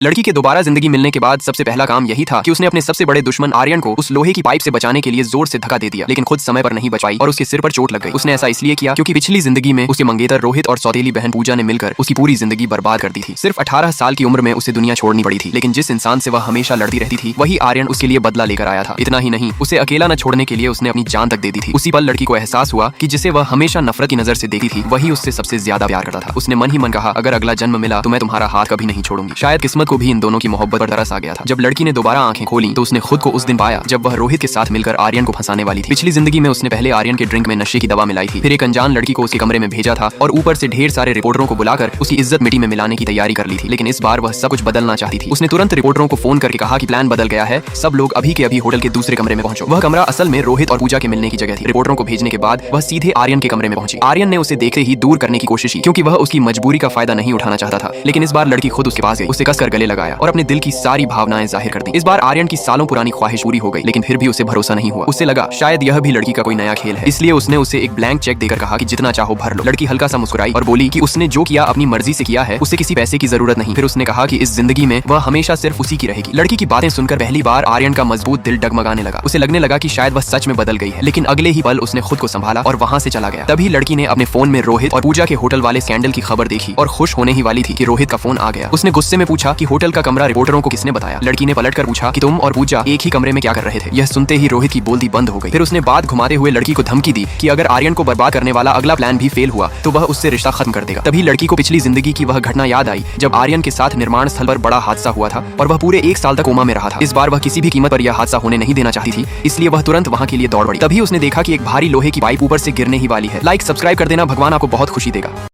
लड़की के दोबारा जिंदगी मिलने के बाद सबसे पहला काम यही था कि उसने अपने सबसे बड़े दुश्मन आर्यन को उस लोहे की पाइप से बचाने के लिए जोर से धक्का दे दिया, लेकिन खुद समय पर नहीं बच पाई और उसके सिर पर चोट लग गई। उसने ऐसा इसलिए किया क्योंकि पिछली जिंदगी में उसके मंगेतर रोहित और सौतेली बहन पूजा ने मिलकर उसकी पूरी जिंदगी बर्बाद कर दी थी। सिर्फ 18 साल की उम्र में उसे दुनिया छोड़नी पड़ी थी, लेकिन जिस इंसान से वह हमेशा लड़ती रहती थी वही आर्यन उसके लिए बदला लेकर आया था। इतना ही नहीं, उसे अकेला न छोड़ने के लिए उसने अपनी जान तक दे दी थी। उसी पल लड़की को एहसास हुआ कि जिसे वह हमेशा नफरत की नजर से देखती थी वही उससे सबसे ज्यादा प्यार करता था। उसने मन ही मन कहा, अगर अगला जन्म मिला तो मैं तुम्हारा हाथ कभी नहीं छोड़ूंगी। शायद किस्मत को भी इन दोनों की मोहब्बत पर तरस आ गया था। जब लड़की ने दोबारा आंखें खोली तो उसने खुद को उस दिन पाया जब वह रोहित के साथ मिलकर आर्यन को फंसाने वाली थी। पिछली जिंदगी में उसने पहले आर्यन के ड्रिंक में नशे की दवा मिलाई थी, फिर एक अनजान लड़की को उसके कमरे में भेजा था और ऊपर से ढेर सारे रिपोर्टरों को बुलाकर उसकी इज्जत मिट्टी में मिलाने की तैयारी कर ली थी। लेकिन इस बार वह सब कुछ बदलना चाहती थी। उसने तुरंत रिपोर्टरों को फोन करके कहा कि प्लान बदल गया है, सब लोग अभी के अभी होटल के दूसरे कमरे में पहुंचो। वह कमरा असल में रोहित और पूजा के मिलने की जगह थी। रिपोर्टरों को भेजने के बाद वह सीधे आर्यन के कमरे में पहुंची। आर्यन ने उसे देखते ही दूर करने की कोशिश की क्योंकि वह उसकी मजबूरी का फायदा नहीं उठाना चाहता था, लेकिन इस बार लड़की खुद उसके पास गई, उसे कसकर गले लगाया और अपने दिल की सारी भावनाएं जाहिर कर दी। इस बार आर्यन की सालों पुरानी ख्वाहिश पूरी हो गई, लेकिन फिर भी उसे भरोसा नहीं हुआ। उसे लगा शायद यह भी लड़की का कोई नया खेल है, इसलिए उसने उसे एक ब्लैंक चेक देकर कहा कि जितना चाहो भर लो। लड़की हल्का सा मुस्कुराई और बोली कि उसने जो किया अपनी मर्जी से किया है, उसे किसी पैसे की जरूरत नहीं। फिर उसने कहा कि इस जिंदगी में वह हमेशा सिर्फ उसी की रहेगी। लड़की की बातें सुनकर पहली बार आर्यन का मजबूत दिल डगमगाने लगा। उसे लगने लगा कि शायद वह सच में बदल गई है, लेकिन अगले ही पल उसने खुद को संभाला और वहां से चला गया। तभी लड़की ने अपने फोन में रोहित और पूजा के होटल वाले स्कैंडल की खबर देखी और खुश होने ही वाली थी कि रोहित का फोन आ गया। उसने गुस्से में पूछा कि होटल का कमरा रिपोर्टरों को किसने बताया। लड़की ने पलट कर पूछा कि तुम और पूजा एक ही कमरे में क्या कर रहे थे। यह सुनते ही रोहित की बोलती बंद हो गई। फिर उसने बात घुमाते हुए लड़की को धमकी दी कि अगर आर्यन को बर्बाद करने वाला अगला प्लान भी फेल हुआ तो वह उससे रिश्ता खत्म कर देगा। तभी लड़की को पिछली जिंदगी की वह घटना याद आई जब आर्यन के साथ निर्माण स्थल पर बड़ा हादसा हुआ था और वह पूरे 1 साल तक कोमा में रहा था। इस बार वह किसी भी कीमत पर यह हादसा होने नहीं देना चाहती थी, इसलिए वह तुरंत वहां के लिए दौड़ पड़ी। तभी उसने देखा कि एक भारी लोहे की पाइप ऊपर से गिरने ही वाली है। लाइक सब्सक्राइब कर देना, भगवान आपको बहुत खुशी देगा।